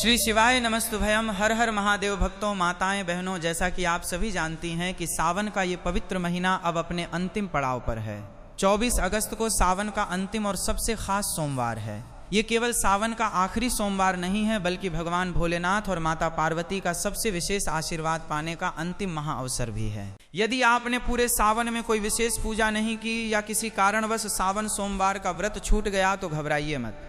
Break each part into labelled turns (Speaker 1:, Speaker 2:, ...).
Speaker 1: श्री शिवाय नमस्तुभयम। हर हर महादेव भक्तों, माताएं, बहनों, जैसा कि आप सभी जानती हैं कि सावन का ये पवित्र महीना अब अपने अंतिम पड़ाव पर है। 24 अगस्त को सावन का अंतिम और सबसे खास सोमवार है। ये केवल सावन का आखिरी सोमवार नहीं है, बल्कि भगवान भोलेनाथ और माता पार्वती का सबसे विशेष आशीर्वाद पाने का अंतिम महाअवसर भी है। यदि आपने पूरे सावन में कोई विशेष पूजा नहीं की या किसी कारणवश सावन सोमवार का व्रत छूट गया तो घबराइए मत।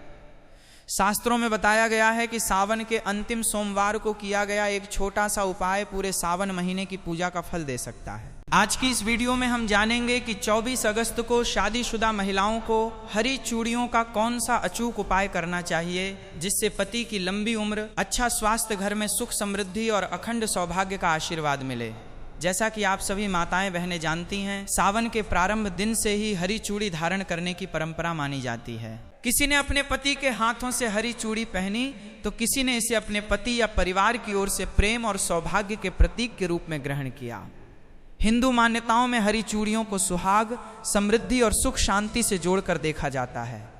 Speaker 1: शास्त्रों में बताया गया है कि सावन के अंतिम सोमवार को किया गया एक छोटा सा उपाय पूरे सावन महीने की पूजा का फल दे सकता है। आज की इस वीडियो में हम जानेंगे कि 24 अगस्त को शादीशुदा महिलाओं को हरी चूड़ियों का कौन सा अचूक उपाय करना चाहिए, जिससे पति की लंबी उम्र, अच्छा स्वास्थ्य, घर में सुख समृद्धि और अखंड सौभाग्य का आशीर्वाद मिले। जैसा कि आप सभी माताएं बहनें जानती हैं, सावन के प्रारंभ दिन से ही हरी चूड़ी धारण करने की परंपरा मानी जाती है। किसी ने अपने पति के हाथों से हरी चूड़ी पहनी तो किसी ने इसे अपने पति या परिवार की ओर से प्रेम और सौभाग्य के प्रतीक के रूप में ग्रहण किया। हिंदू मान्यताओं में हरी चूड़ियों को सुहाग, समृद्धि और सुख शांति से जोड़कर देखा जाता है।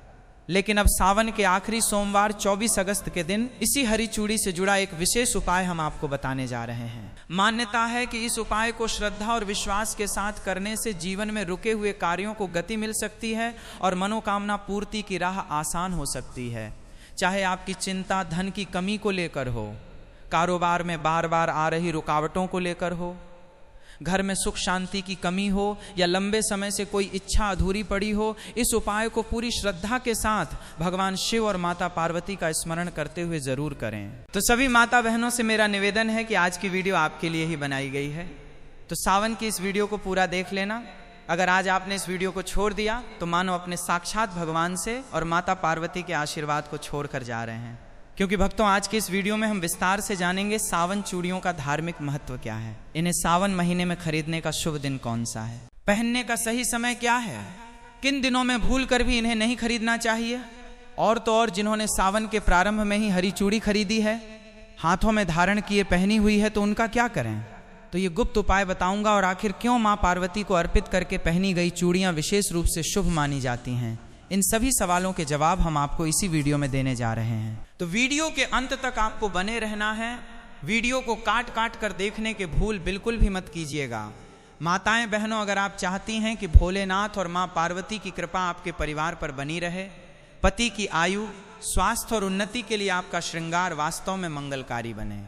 Speaker 1: लेकिन अब सावन के आखिरी सोमवार 24 अगस्त के दिन इसी हरी चूड़ी से जुड़ा एक विशेष उपाय हम आपको बताने जा रहे हैं। मान्यता है कि इस उपाय को श्रद्धा और विश्वास के साथ करने से जीवन में रुके हुए कार्यों को गति मिल सकती है और मनोकामना पूर्ति की राह आसान हो सकती है। चाहे आपकी चिंता धन की कमी को लेकर हो, कारोबार में बार बार आ रही रुकावटों को लेकर हो, घर में सुख शांति की कमी हो या लंबे समय से कोई इच्छा अधूरी पड़ी हो, इस उपाय को पूरी श्रद्धा के साथ भगवान शिव और माता पार्वती का स्मरण करते हुए जरूर करें। तो सभी माता बहनों से मेरा निवेदन है कि आज की वीडियो आपके लिए ही बनाई गई है, तो सावन की इस वीडियो को पूरा देख लेना। अगर आज आपने इस वीडियो को छोड़ दिया तो मानो अपने साक्षात भगवान से और माता पार्वती के आशीर्वाद को छोड़कर जा रहे हैं। क्योंकि भक्तों, आज के इस वीडियो में हम विस्तार से जानेंगे सावन चूड़ियों का धार्मिक महत्व क्या है, इन्हें सावन महीने में खरीदने का शुभ दिन कौन सा है, पहनने का सही समय क्या है, किन दिनों में भूल कर भी इन्हें नहीं खरीदना चाहिए, और तो और जिन्होंने सावन के प्रारंभ में ही हरी चूड़ी खरीदी है, हाथों में धारण किए पहनी हुई है, तो उनका क्या करें। तो ये गुप्त उपाय बताऊंगा, और आखिर क्यों माँ पार्वती को अर्पित करके पहनी गई चूड़ियाँ विशेष रूप से शुभ मानी जाती हैं, इन सभी सवालों के जवाब हम आपको इसी वीडियो में देने जा रहे हैं। तो वीडियो के अंत तक आपको बने रहना है। वीडियो को काट काट कर देखने के भूल बिल्कुल भी मत कीजिएगा। माताएं बहनों, अगर आप चाहती हैं कि भोलेनाथ और मां पार्वती की कृपा आपके परिवार पर बनी रहे, पति की आयु, स्वास्थ्य और उन्नति के लिए आपका श्रृंगार वास्तव में मंगलकारी बने,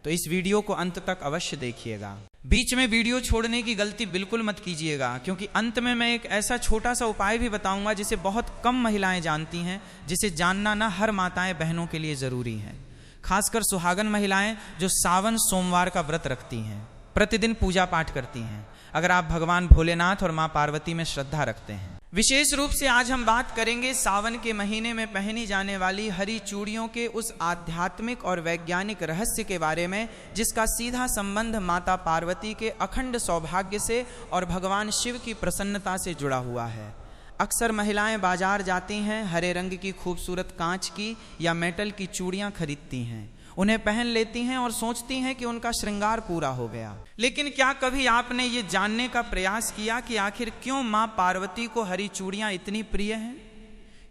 Speaker 1: तो इस वीडियो को अंत तक अवश्य देखिएगा। बीच में वीडियो छोड़ने की गलती बिल्कुल मत कीजिएगा, क्योंकि अंत में मैं एक ऐसा छोटा सा उपाय भी बताऊंगा जिसे बहुत कम महिलाएं जानती हैं, जिसे जानना ना हर माताएं बहनों के लिए ज़रूरी है। खासकर सुहागन महिलाएं जो सावन सोमवार का व्रत रखती हैं, प्रतिदिन पूजा पाठ करती हैं, अगर आप भगवान भोलेनाथ और माँ पार्वती में श्रद्धा रखते हैं। विशेष रूप से आज हम बात करेंगे सावन के महीने में पहनी जाने वाली हरी चूड़ियों के उस आध्यात्मिक और वैज्ञानिक रहस्य के बारे में, जिसका सीधा संबंध माता पार्वती के अखंड सौभाग्य से और भगवान शिव की प्रसन्नता से जुड़ा हुआ है। अक्सर महिलाएं बाजार जाती हैं, हरे रंग की खूबसूरत कांच की या मेटल की चूड़ियां खरीदती हैं, उन्हें पहन लेती हैं और सोचती हैं कि उनका श्रृंगार पूरा हो गया। लेकिन क्या कभी आपने ये जानने का प्रयास किया कि आखिर क्यों माँ पार्वती को हरी चूड़ियाँ इतनी प्रिय हैं?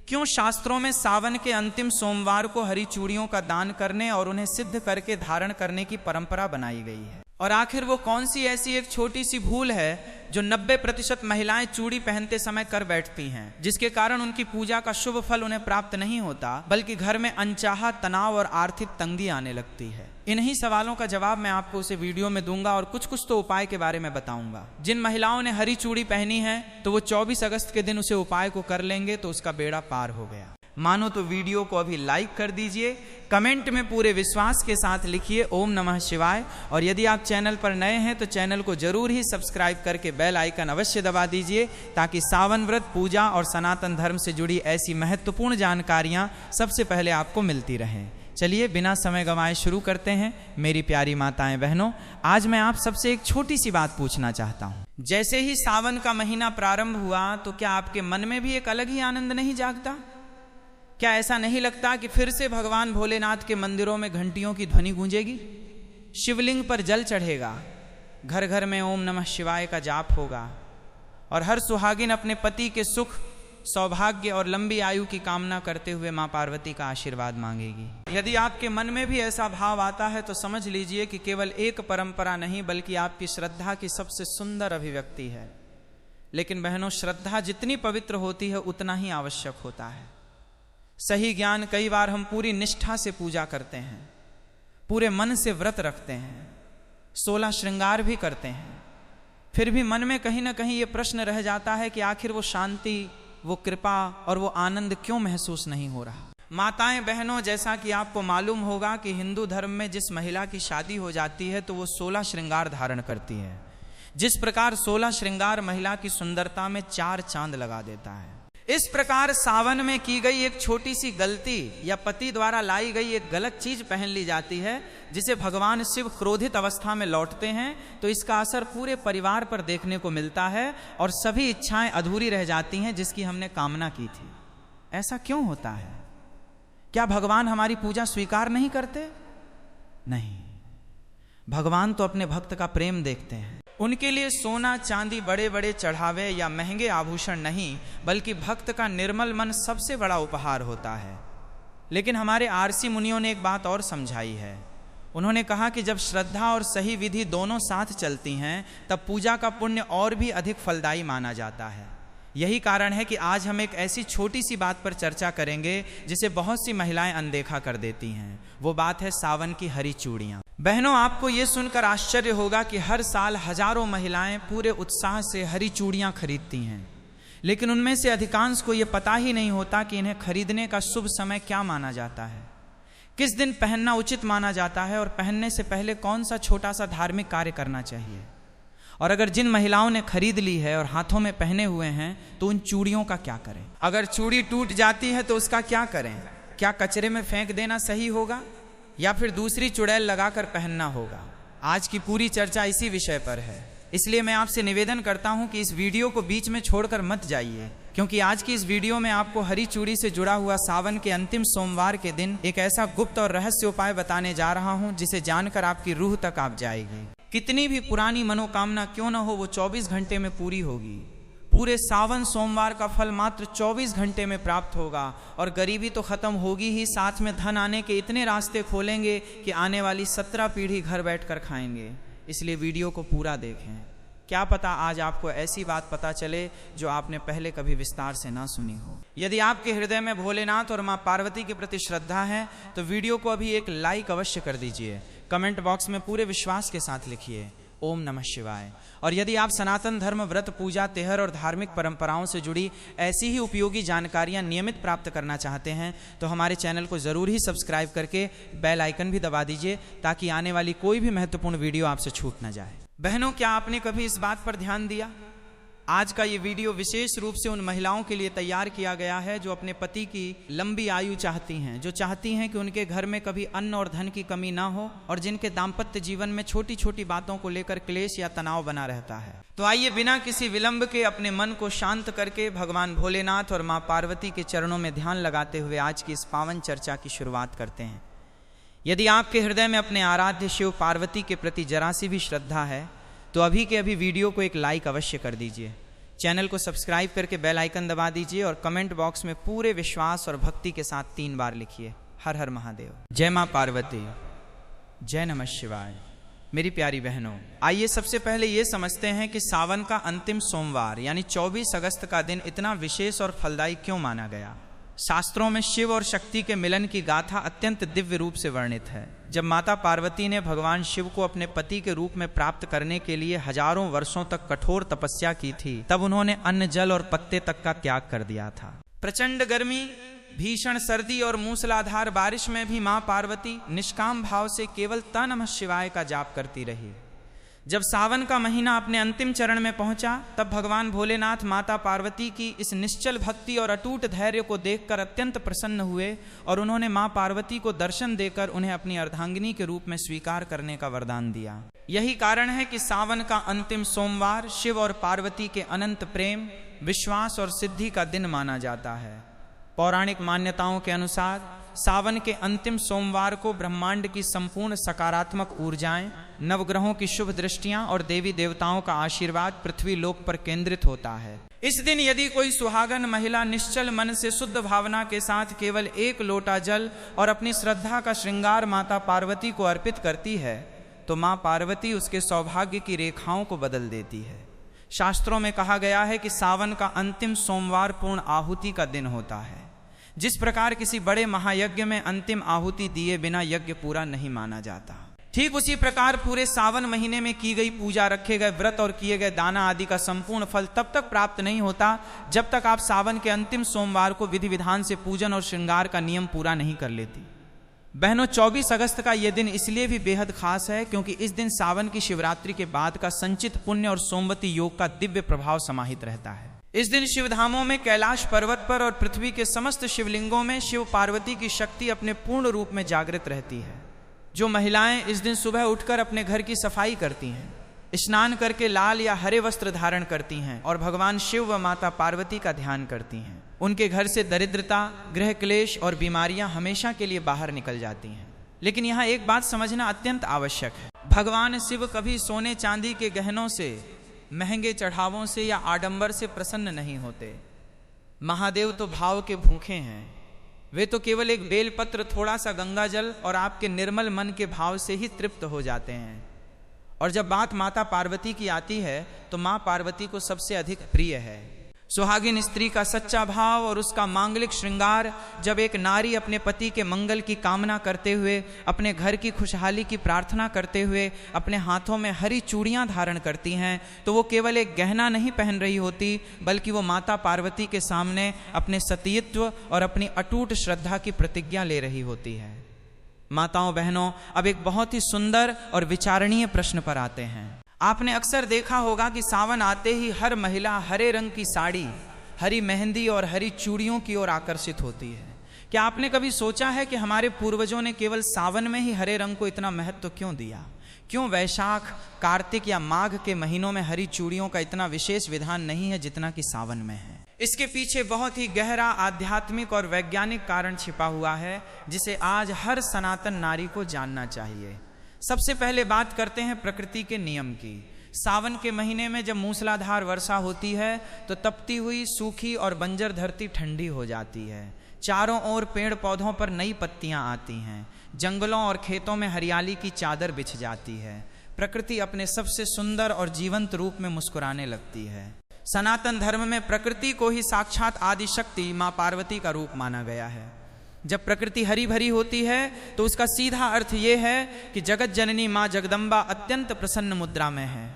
Speaker 1: क्यों शास्त्रों में सावन के अंतिम सोमवार को हरी चूड़ियों का दान करने और उन्हें सिद्ध करके धारण करने की परंपरा बनाई गई है? और आखिर वो कौन सी ऐसी एक छोटी सी भूल है जो 90% महिलाएं चूड़ी पहनते समय कर बैठती हैं, जिसके कारण उनकी पूजा का शुभ फल उन्हें प्राप्त नहीं होता, बल्कि घर में अनचाहा तनाव और आर्थिक तंगी आने लगती है? इन्हीं सवालों का जवाब मैं आपको उसे वीडियो में दूंगा और कुछ तो उपाय के बारे में बताऊंगा। जिन महिलाओं ने हरी चूड़ी पहनी है तो वो 24 अगस्त के दिन उसे उपाय को कर लेंगे तो उसका बेड़ा पार हो गया। मानो तो वीडियो को अभी लाइक कर दीजिए, कमेंट में पूरे विश्वास के साथ लिखिए ओम नमः शिवाय, और यदि आप चैनल पर नए हैं तो चैनल को जरूर ही सब्सक्राइब करके बेल आइकन अवश्य दबा दीजिए, ताकि सावन व्रत, पूजा और सनातन धर्म से जुड़ी ऐसी महत्वपूर्ण जानकारियां सबसे पहले आपको मिलती रहें। चलिए बिना समय गंवाए शुरू करते हैं। मेरी प्यारी माताएं बहनों, आज मैं आप सबसे एक छोटी सी बात पूछना चाहता हूँ। जैसे ही सावन का महीना प्रारंभ हुआ तो क्या आपके मन में भी एक अलग ही आनंद नहीं जागता? क्या ऐसा नहीं लगता कि फिर से भगवान भोलेनाथ के मंदिरों में घंटियों की ध्वनि गूंजेगी, शिवलिंग पर जल चढ़ेगा, घर घर में ओम नमः शिवाय का जाप होगा, और हर सुहागिन अपने पति के सुख, सौभाग्य और लंबी आयु की कामना करते हुए माँ पार्वती का आशीर्वाद मांगेगी। यदि आपके मन में भी ऐसा भाव आता है तो समझ लीजिए कि केवल एक परंपरा नहीं बल्कि आपकी श्रद्धा की सबसे सुंदर अभिव्यक्ति है। लेकिन बहनों, श्रद्धा जितनी पवित्र होती है उतना ही आवश्यक होता है सही ज्ञान। कई बार हम पूरी निष्ठा से पूजा करते हैं, पूरे मन से व्रत रखते हैं, 16 श्रृंगार भी करते हैं, फिर भी मन में कहीं ना कहीं ये प्रश्न रह जाता है कि आखिर वो शांति, वो कृपा और वो आनंद क्यों महसूस नहीं हो रहा। माताएं बहनों, जैसा कि आपको मालूम होगा कि हिंदू धर्म में जिस महिला की शादी हो जाती है तो वो 16 श्रृंगार धारण करती है। जिस प्रकार 16 श्रृंगार महिला की सुंदरता में 4 चांद लगा देता है, इस प्रकार सावन में की गई एक छोटी सी गलती या पति द्वारा लाई गई एक गलत चीज पहन ली जाती है, जिसे भगवान शिव क्रोधित अवस्था में लौटते हैं तो इसका असर पूरे परिवार पर देखने को मिलता है और सभी इच्छाएं अधूरी रह जाती हैं जिसकी हमने कामना की थी। ऐसा क्यों होता है? क्या भगवान हमारी पूजा स्वीकार नहीं करते? नहीं, भगवान तो अपने भक्त का प्रेम देखते हैं। उनके लिए सोना चांदी, बड़े बड़े चढ़ावे या महंगे आभूषण नहीं, बल्कि भक्त का निर्मल मन सबसे बड़ा उपहार होता है। लेकिन हमारे आरसी मुनियों ने एक बात और समझाई है। उन्होंने कहा कि जब श्रद्धा और सही विधि दोनों साथ चलती हैं तब पूजा का पुण्य और भी अधिक फलदायी माना जाता है। यही कारण है कि आज हम एक ऐसी छोटी सी बात पर चर्चा करेंगे जिसे बहुत सी महिलाएं अनदेखा कर देती हैं। वो बात है सावन की हरी चूड़ियाँ। बहनों, आपको ये सुनकर आश्चर्य होगा कि हर साल हजारों महिलाएं पूरे उत्साह से हरी चूड़ियाँ खरीदती हैं, लेकिन उनमें से अधिकांश को ये पता ही नहीं होता कि इन्हें खरीदने का शुभ समय क्या माना जाता है, किस दिन पहनना उचित माना जाता है और पहनने से पहले कौन सा छोटा सा धार्मिक कार्य करना चाहिए। और अगर जिन महिलाओं ने खरीद ली है और हाथों में पहने हुए हैं तो उन चूड़ियों का क्या करें? अगर चूड़ी टूट जाती है तो उसका क्या करें? क्या कचरे में फेंक देना सही होगा या फिर दूसरी चुड़ैल लगाकर पहनना होगा? आज की पूरी चर्चा इसी विषय पर है। इसलिए मैं आपसे निवेदन करता हूं कि इस वीडियो को बीच में छोड़कर मत जाइए, क्योंकि आज की इस वीडियो में आपको हरी चूड़ी से जुड़ा हुआ सावन के अंतिम सोमवार के दिन एक ऐसा गुप्त और रहस्य उपाय बताने जा रहा हूं जिसे जानकर आपकी रूह तक आप जाएगी। कितनी भी पुरानी मनोकामना क्यों न हो, वो 24 घंटे में पूरी होगी। पूरे सावन सोमवार का फल मात्र 24 घंटे में प्राप्त होगा और गरीबी तो खत्म होगी ही, साथ में धन आने के इतने रास्ते खोलेंगे कि आने वाली 17 पीढ़ी घर बैठकर खाएंगे। इसलिए वीडियो को पूरा देखें। क्या पता आज आपको ऐसी बात पता चले जो आपने पहले कभी विस्तार से ना सुनी हो। यदि आपके हृदय में भोलेनाथ और माँ पार्वती के प्रति श्रद्धा है तो वीडियो को अभी एक लाइक अवश्य कर दीजिए। कमेंट बॉक्स में पूरे विश्वास के साथ लिखिए ओम नमः शिवाय। और यदि आप सनातन धर्म, व्रत, पूजा, तेहर और धार्मिक परंपराओं से जुड़ी ऐसी ही उपयोगी जानकारियां नियमित प्राप्त करना चाहते हैं तो हमारे चैनल को ज़रूर ही सब्सक्राइब करके बेल आइकन भी दबा दीजिए ताकि आने वाली कोई भी महत्वपूर्ण वीडियो आपसे छूट न जाए। बहनों, क्या आपने कभी इस बात पर ध्यान दिया? आज का ये वीडियो विशेष रूप से उन महिलाओं के लिए तैयार किया गया है जो अपने पति की लंबी आयु चाहती हैं, जो चाहती हैं कि उनके घर में कभी अन्न और धन की कमी ना हो और जिनके दाम्पत्य जीवन में छोटी छोटी बातों को लेकर क्लेश या तनाव बना रहता है। तो आइए बिना किसी विलंब के अपने मन को शांत करके भगवान भोलेनाथ और माँ पार्वती के चरणों में ध्यान लगाते हुए आज की इस पावन चर्चा की शुरुआत करते हैं। यदि आपके हृदय में अपने आराध्य शिव पार्वती के प्रति जरा सी भी श्रद्धा है तो अभी के अभी वीडियो को एक लाइक अवश्य कर दीजिए। चैनल को सब्सक्राइब करके बेल आइकन दबा दीजिए और कमेंट बॉक्स में पूरे विश्वास और भक्ति के साथ 3 बार लिखिए हर हर महादेव। जय माँ पार्वती, जय नमः शिवाय। मेरी प्यारी बहनों, आइए सबसे पहले ये समझते हैं कि सावन का अंतिम सोमवार यानी 24 अगस्त का दिन इतना विशेष और फलदायी क्यों माना गया। शास्त्रों में शिव और शक्ति के मिलन की गाथा अत्यंत दिव्य रूप से वर्णित है। जब माता पार्वती ने भगवान शिव को अपने पति के रूप में प्राप्त करने के लिए हजारों वर्षों तक कठोर तपस्या की थी, तब उन्होंने अन्न, जल और पत्ते तक का त्याग कर दिया था। प्रचंड गर्मी, भीषण सर्दी और मूसलाधार बारिश में भी मां पार्वती निष्काम भाव से केवल त नमः शिवाय का जाप करती रही। जब सावन का महीना अपने अंतिम चरण में पहुंचा तब भगवान भोलेनाथ माता पार्वती की इस निश्चल भक्ति और अटूट धैर्य को देखकर अत्यंत प्रसन्न हुए और उन्होंने मां पार्वती को दर्शन देकर उन्हें अपनी अर्धांगिनी के रूप में स्वीकार करने का वरदान दिया। यही कारण है कि सावन का अंतिम सोमवार शिव और पार्वती के अनंत प्रेम, विश्वास और सिद्धि का दिन माना जाता है। पौराणिक मान्यताओं के अनुसार सावन के अंतिम सोमवार को ब्रह्मांड की संपूर्ण सकारात्मक ऊर्जाएं, नवग्रहों की शुभ दृष्टियां और देवी देवताओं का आशीर्वाद पृथ्वी लोक पर केंद्रित होता है। इस दिन यदि कोई सुहागन महिला निश्चल मन से शुद्ध भावना के साथ केवल एक लोटा जल और अपनी श्रद्धा का श्रृंगार माता पार्वती को अर्पित करती है तो मां पार्वती उसके सौभाग्य की रेखाओं को बदल देती है। शास्त्रों में कहा गया है कि सावन का अंतिम सोमवार पूर्ण आहुति का दिन होता है। जिस प्रकार किसी बड़े महायज्ञ में अंतिम आहुति दिए बिना यज्ञ पूरा नहीं माना जाता, ठीक उसी प्रकार पूरे सावन महीने में की गई पूजा, रखे गए व्रत और किए गए दाना आदि का संपूर्ण फल तब तक प्राप्त नहीं होता जब तक आप सावन के अंतिम सोमवार को विधि विधान से पूजन और श्रृंगार का नियम पूरा नहीं कर लेती। बहनों, 24 अगस्त का यह दिन इसलिए भी बेहद खास है क्योंकि इस दिन सावन की शिवरात्रि के बाद का संचित पुण्य और सोमवती योग का दिव्य प्रभाव समाहित रहता है। इस दिन शिवधामों में, कैलाश पर्वत पर और पृथ्वी के समस्त शिवलिंगों में शिव पार्वती की शक्ति अपने पूर्ण रूप में जागृत रहती है। जो महिलाएं इस दिन सुबह उठकर अपने घर की सफाई करती हैं, स्नान करके लाल या हरे वस्त्र धारण करती हैं और भगवान शिव व माता पार्वती का ध्यान करती हैं, उनके घर से दरिद्रता, गृह क्लेश और बीमारियां हमेशा के लिए बाहर निकल जाती हैं। लेकिन यहाँ एक बात समझना अत्यंत आवश्यक है। भगवान शिव कभी सोने चांदी के गहनों से, महंगे चढ़ावों से या आडंबर से प्रसन्न नहीं होते। महादेव तो भाव के भूखे हैं। वे तो केवल एक बेलपत्र, थोड़ा सा गंगा जल और आपके निर्मल मन के भाव से ही तृप्त हो जाते हैं। और जब बात माता पार्वती की आती है तो माँ पार्वती को सबसे अधिक प्रिय है। सुहागिन स्त्री का सच्चा भाव और उसका मांगलिक श्रृंगार, जब एक नारी अपने पति के मंगल की कामना करते हुए, अपने घर की खुशहाली की प्रार्थना करते हुए अपने हाथों में हरी चूड़ियां धारण करती हैं तो वो केवल एक गहना नहीं पहन रही होती, बल्कि वो माता पार्वती के सामने अपने सतीत्व और अपनी अटूट श्रद्धा की प्रतिज्ञा ले रही होती है। माताओं बहनों, अब एक बहुत ही सुंदर और विचारणीय प्रश्न पर आते हैं। आपने अक्सर देखा होगा कि सावन आते ही हर महिला हरे रंग की साड़ी, हरी मेहंदी और हरी चूड़ियों की ओर आकर्षित होती है। क्या आपने कभी सोचा है कि हमारे पूर्वजों ने केवल सावन में ही हरे रंग को इतना महत्व क्यों दिया? क्यों वैशाख, कार्तिक या माघ के महीनों में हरी चूड़ियों का इतना विशेष विधान नहीं है जितना कि सावन में है? इसके पीछे बहुत ही गहरा आध्यात्मिक और वैज्ञानिक कारण छिपा हुआ है जिसे आज हर सनातन नारी को जानना चाहिए। सबसे पहले बात करते हैं प्रकृति के नियम की। सावन के महीने में जब मूसलाधार वर्षा होती है तो तपती हुई, सूखी और बंजर धरती ठंडी हो जाती है। चारों ओर पेड़ पौधों पर नई पत्तियां आती हैं। जंगलों और खेतों में हरियाली की चादर बिछ जाती है। प्रकृति अपने सबसे सुंदर और जीवंत रूप में मुस्कुराने लगती है। सनातन धर्म में प्रकृति को ही साक्षात आदि शक्ति माँ पार्वती का रूप माना गया है। जब प्रकृति हरी भरी होती है तो उसका सीधा अर्थ ये है कि जगत जननी माँ जगदम्बा अत्यंत प्रसन्न मुद्रा में है।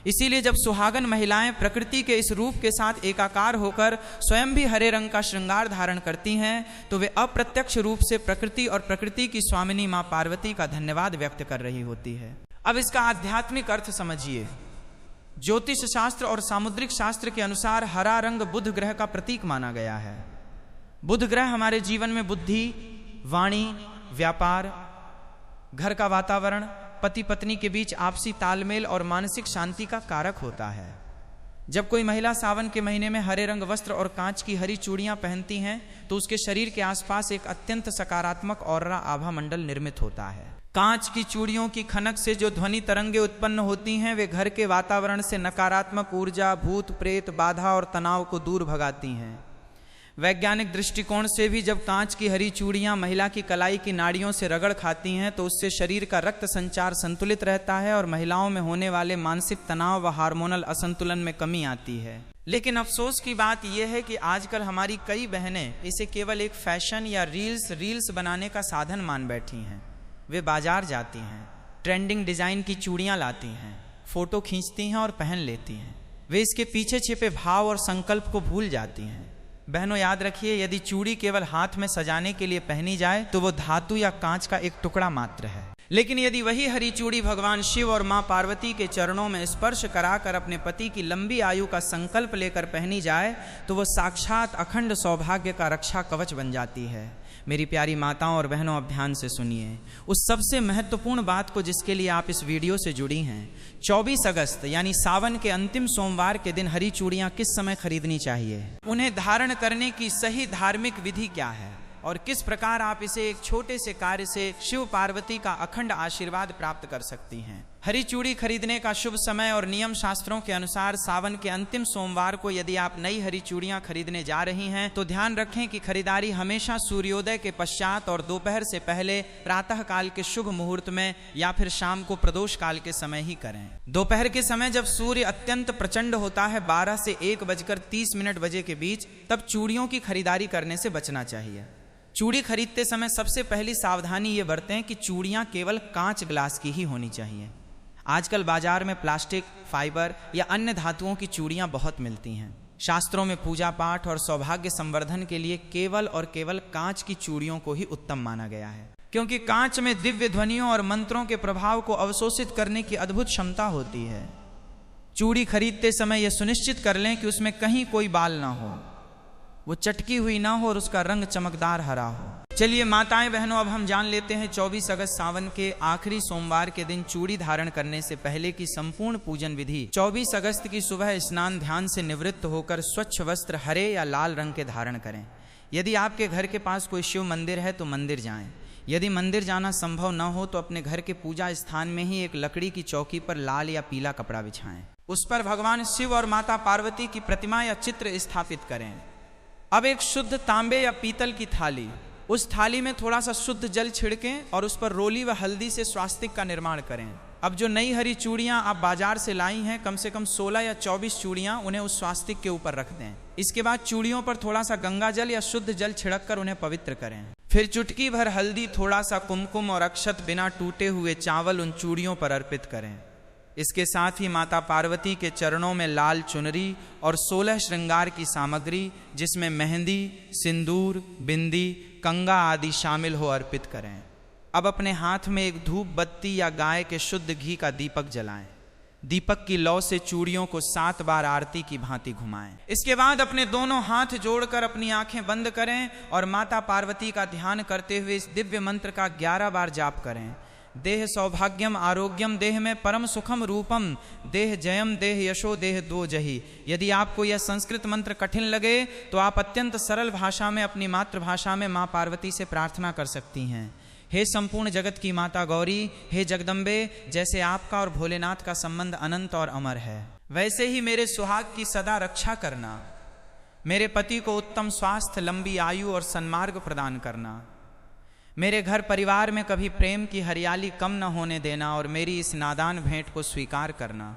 Speaker 1: इसीलिए जब सुहागन महिलाएं प्रकृति के इस रूप के साथ एकाकार होकर स्वयं भी हरे रंग का श्रृंगार धारण करती हैं तो वे अप्रत्यक्ष रूप से प्रकृति और प्रकृति की स्वामिनी माँ पार्वती का धन्यवाद व्यक्त कर रही होती है। अब इसका आध्यात्मिक अर्थ समझिए। ज्योतिष शास्त्र और सामुद्रिक शास्त्र के अनुसार हरा रंग बुध ग्रह का प्रतीक माना गया है। बुध ग्रह हमारे जीवन में बुद्धि, वाणी, व्यापार, घर का वातावरण, पति पत्नी के बीच आपसी तालमेल और मानसिक शांति का कारक होता है। जब कोई महिला सावन के महीने में हरे रंग वस्त्र और कांच की हरी चूड़ियां पहनती हैं तो उसके शरीर के आसपास एक अत्यंत सकारात्मक ऑरा आभा मंडल निर्मित होता है। कांच की चूड़ियों की खनक से जो ध्वनि तरंगे उत्पन्न होती हैं वे घर के वातावरण से नकारात्मक ऊर्जा, भूत प्रेत, बाधा और तनाव को दूर भगाती हैं। वैज्ञानिक दृष्टिकोण से भी जब कांच की हरी चूड़ियां महिला की कलाई की नाड़ियों से रगड़ खाती हैं तो उससे शरीर का रक्त संचार संतुलित रहता है और महिलाओं में होने वाले मानसिक तनाव व हार्मोनल असंतुलन में कमी आती है। लेकिन अफसोस की बात यह है कि आजकल हमारी कई बहनें इसे केवल एक फैशन या रील्स बनाने का साधन मान बैठी हैं। वे बाजार जाती हैं, ट्रेंडिंग डिजाइन की चूड़ियां लाती हैं, फोटो खींचती हैं और पहन लेती हैं। वे इसके पीछे छिपे भाव और संकल्प को भूल जाती हैं। बहनों, याद रखिए, यदि चूड़ी केवल हाथ में सजाने के लिए पहनी जाए तो वो धातु या कांच का एक टुकड़ा मात्र है। लेकिन यदि वही हरी चूड़ी भगवान शिव और माँ पार्वती के चरणों में स्पर्श कराकर अपने पति की लंबी आयु का संकल्प लेकर पहनी जाए तो वह साक्षात अखंड सौभाग्य का रक्षा कवच बन जाती है। मेरी प्यारी माताओं और बहनों, अब ध्यान से सुनिए उस सबसे महत्वपूर्ण बात को जिसके लिए आप इस वीडियो से जुड़ी हैं। 24 अगस्त यानी सावन के अंतिम सोमवार के दिन हरी चूड़ियाँ किस समय खरीदनी चाहिए, उन्हें धारण करने की सही धार्मिक विधि क्या है और किस प्रकार आप इसे एक छोटे से कार्य से शिव पार्वती का अखंड आशीर्वाद प्राप्त कर सकती हैं। हरी चूड़ी खरीदने का शुभ समय और नियम शास्त्रों के अनुसार सावन के अंतिम सोमवार को यदि आप नई हरी चूड़ियां खरीदने जा रही हैं तो ध्यान रखें कि खरीदारी हमेशा सूर्योदय के पश्चात और दोपहर से पहले प्रातः काल के शुभ मुहूर्त में या फिर शाम को प्रदोष काल के समय ही करें। दोपहर के समय जब सूर्य अत्यंत प्रचंड होता है 12 से 1:30 बजे के बीच, तब चूड़ियों की खरीदारी करने से बचना चाहिए। चूड़ी खरीदते समय सबसे पहली सावधानी ये बरतें कि चूड़ियाँ केवल कांच ग्लास की ही होनी चाहिए। आजकल बाजार में प्लास्टिक, फाइबर या अन्य धातुओं की चूड़ियाँ बहुत मिलती हैं। शास्त्रों में पूजा पाठ और सौभाग्य संवर्धन के लिए केवल और केवल कांच की चूड़ियों को ही उत्तम माना गया है, क्योंकि कांच में दिव्य ध्वनियों और मंत्रों के प्रभाव को अवशोषित करने की अद्भुत क्षमता होती है। चूड़ी खरीदते समय यह सुनिश्चित कर लें कि उसमें कहीं कोई बाल ना हो, वो चटकी हुई ना हो और उसका रंग चमकदार हरा हो। चलिए माताएं बहनों, अब हम जान लेते हैं 24 अगस्त सावन के आखिरी सोमवार के दिन चूड़ी धारण करने से पहले की संपूर्ण पूजन विधि। 24 अगस्त की सुबह स्नान ध्यान से निवृत्त होकर स्वच्छ वस्त्र हरे या लाल रंग के धारण करें। यदि आपके घर के पास कोई शिव मंदिर है तो मंदिर जाएं। यदि मंदिर जाना संभव न हो तो अपने घर के पूजा स्थान में ही एक लकड़ी की चौकी पर लाल या पीला कपड़ा बिछाएं। उस पर भगवान शिव और माता पार्वती की प्रतिमा या चित्र स्थापित करें। अब एक शुद्ध तांबे या पीतल की थाली, उस थाली में थोड़ा सा शुद्ध जल छिड़कें और उस पर रोली व हल्दी से स्वास्तिक का निर्माण करें। अब जो नई हरी चूड़ियाँ आप बाजार से लाई हैं, कम से कम 16 या 24 चूड़ियाँ, उन्हें उस स्वास्तिक के ऊपर रख दें। इसके बाद चूड़ियों पर थोड़ा सा गंगा जल या शुद्ध जल छिड़क कर उन्हें पवित्र करें। फिर चुटकी भर हल्दी, थोड़ा सा कुमकुम और अक्षत बिना टूटे हुए चावल उन चूड़ियों पर अर्पित करें। इसके साथ ही माता पार्वती के चरणों में लाल चुनरी और 16 श्रृंगार की सामग्री जिसमें मेहंदी, सिंदूर, बिंदी, कंगा आदि शामिल हो अर्पित करें। अब अपने हाथ में एक धूप बत्ती या गाय के शुद्ध घी का दीपक जलाएं। दीपक की लौ से चूड़ियों को 7 बार आरती की भांति घुमाएं। इसके बाद अपने दोनों हाथ जोड़कर अपनी आंखें बंद करें और माता पार्वती का ध्यान करते हुए इस दिव्य मंत्र का 11 बार जाप करें। देह सौभाग्यम आरोग्यम देह में परम सुखम रूपम देह जयम देह यशो देह दो जही। यदि आपको यह संस्कृत मंत्र कठिन लगे तो आप अत्यंत सरल भाषा में अपनी मातृभाषा में माँ पार्वती से प्रार्थना कर सकती हैं। हे संपूर्ण जगत की माता गौरी, हे जगदम्बे, जैसे आपका और भोलेनाथ का संबंध अनंत और अमर है, वैसे ही मेरे सुहाग की सदा रक्षा करना। मेरे पति को उत्तम स्वास्थ्य, लंबी आयु और सन्मार्ग प्रदान करना। मेरे घर परिवार में कभी प्रेम की हरियाली कम न होने देना और मेरी इस नादान भेंट को स्वीकार करना।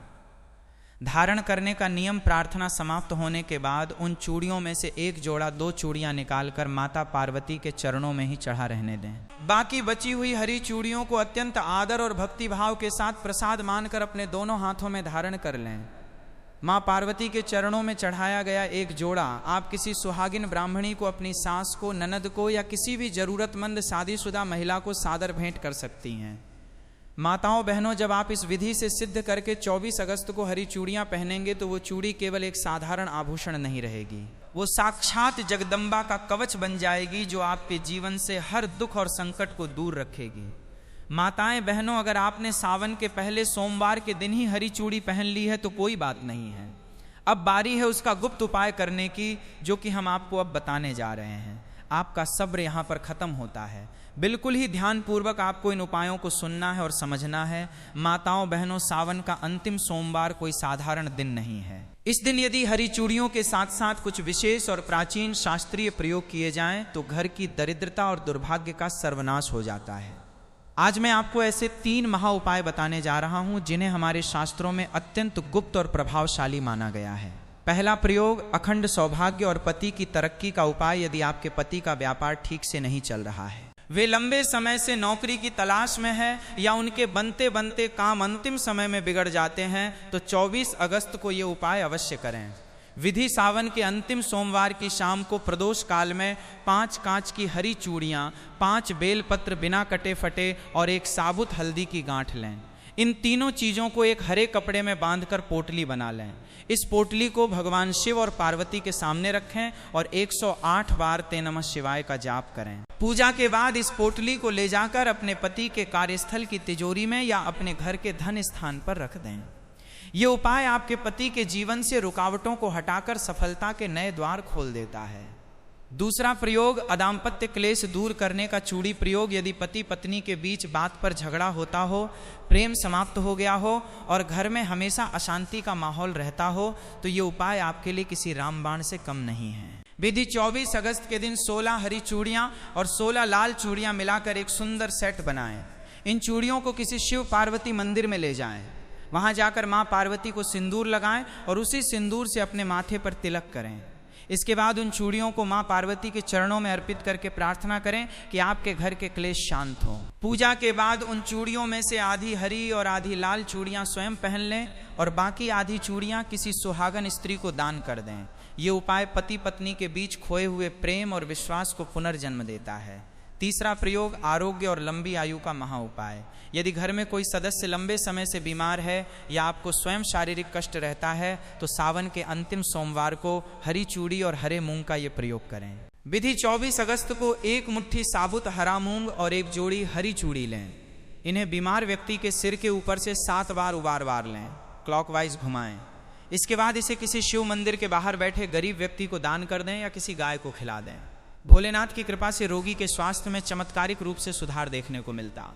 Speaker 1: धारण करने का नियम प्रार्थना समाप्त होने के बाद उन चूड़ियों में से एक जोड़ा 2 चूड़ियां निकालकर माता पार्वती के चरणों में ही चढ़ा रहने दें। बाकी बची हुई हरी चूड़ियों को अत्यंत आदर और भक्ति भाव के साथ प्रसाद मानकर अपने दोनों हाथों में धारण कर लें। माँ पार्वती के चरणों में चढ़ाया गया एक जोड़ा आप किसी सुहागिन ब्राह्मणी को, अपनी सास को, ननद को या किसी भी जरूरतमंद शादीशुदा महिला को सादर भेंट कर सकती हैं। माताओं बहनों, जब आप इस विधि से सिद्ध करके 24 अगस्त को हरी चूड़ियाँ पहनेंगे तो वो चूड़ी केवल एक साधारण आभूषण नहीं रहेगी, वो साक्षात जगदम्बा का कवच बन जाएगी जो आपके जीवन से हर दुख और संकट को दूर रखेगी। माताएं बहनों, अगर आपने सावन के पहले सोमवार के दिन ही हरी चूड़ी पहन ली है तो कोई बात नहीं है। अब बारी है उसका गुप्त उपाय करने की, जो कि हम आपको अब बताने जा रहे हैं। आपका सब्र यहाँ पर खत्म होता है। बिल्कुल ही ध्यानपूर्वक आपको इन उपायों को सुनना है और समझना है। माताओं बहनों, सावन का अंतिम सोमवार कोई साधारण दिन नहीं है। इस दिन यदि हरी चूड़ियों के साथ साथ कुछ विशेष और प्राचीन शास्त्रीय प्रयोग किए जाएं तो घर की दरिद्रता और दुर्भाग्य का सर्वनाश हो जाता है। आज मैं आपको ऐसे 3 महा उपाय बताने जा रहा हूं जिन्हें हमारे शास्त्रों में अत्यंत गुप्त और प्रभावशाली माना गया है। पहला प्रयोग, अखंड सौभाग्य और पति की तरक्की का उपाय। यदि आपके पति का व्यापार ठीक से नहीं चल रहा है, वे लंबे समय से नौकरी की तलाश में है या उनके बनते बनते काम अंतिम समय में बिगड़ जाते हैं, तो 24 अगस्त को ये उपाय अवश्य करें। विधि, सावन के अंतिम सोमवार की शाम को प्रदोष काल में 5 कांच की हरी चूड़ियाँ, 5 बेलपत्र बिना कटे फटे और 1 साबुत हल्दी की गांठ लें। इन तीनों चीज़ों को एक हरे कपड़े में बांधकर पोटली बना लें। इस पोटली को भगवान शिव और पार्वती के सामने रखें और 108 बार ते नमः शिवाय का जाप करें। पूजा के बाद इस पोटली को ले जाकर अपने पति के कार्यस्थल की तिजोरी में या अपने घर के धन स्थान पर रख दें। ये उपाय आपके पति के जीवन से रुकावटों को हटाकर सफलता के नए द्वार खोल देता है। दूसरा प्रयोग, अदाम्पत्य क्लेश दूर करने का चूड़ी प्रयोग। यदि पति पत्नी के बीच बात पर झगड़ा होता हो, प्रेम समाप्त हो गया हो और घर में हमेशा अशांति का माहौल रहता हो, तो ये उपाय आपके लिए किसी रामबाण से कम नहीं है। विधि 24 अगस्त के दिन 16 हरी चूड़ियाँ और 16 लाल चूड़ियाँ मिलाकर एक सुंदर सेट बनाएं। इन चूड़ियों को किसी शिव पार्वती मंदिर में ले जाएं। वहाँ जाकर माँ पार्वती को सिंदूर लगाएं और उसी सिंदूर से अपने माथे पर तिलक करें। इसके बाद उन चूड़ियों को माँ पार्वती के चरणों में अर्पित करके प्रार्थना करें कि आपके घर के क्लेश शांत हो। पूजा के बाद उन चूड़ियों में से आधी हरी और आधी लाल चूड़ियाँ स्वयं पहन लें और बाकी आधी चूड़ियाँ किसी सुहागन स्त्री को दान कर दें। ये उपाय पति पत्नी के बीच खोए हुए प्रेम और विश्वास को पुनर्जन्म देता है। तीसरा प्रयोग, आरोग्य और लंबी आयु का महा उपाय। यदि घर में कोई सदस्य लंबे समय से बीमार है या आपको स्वयं शारीरिक कष्ट रहता है, तो सावन के अंतिम सोमवार को हरी चूड़ी और हरे मूंग का ये प्रयोग करें। विधि 24 अगस्त को एक मुट्ठी साबुत हरा मूंग और एक जोड़ी हरी चूड़ी लें। इन्हें बीमार व्यक्ति के सिर के ऊपर से 7 बार उबार लें, क्लॉकवाइज घुमाएं। इसके बाद इसे किसी शिव मंदिर के बाहर बैठे गरीब व्यक्ति को दान कर दें या किसी गाय को खिला दें। भोलेनाथ की कृपा से रोगी के स्वास्थ्य में चमत्कारिक रूप से सुधार देखने को मिलता।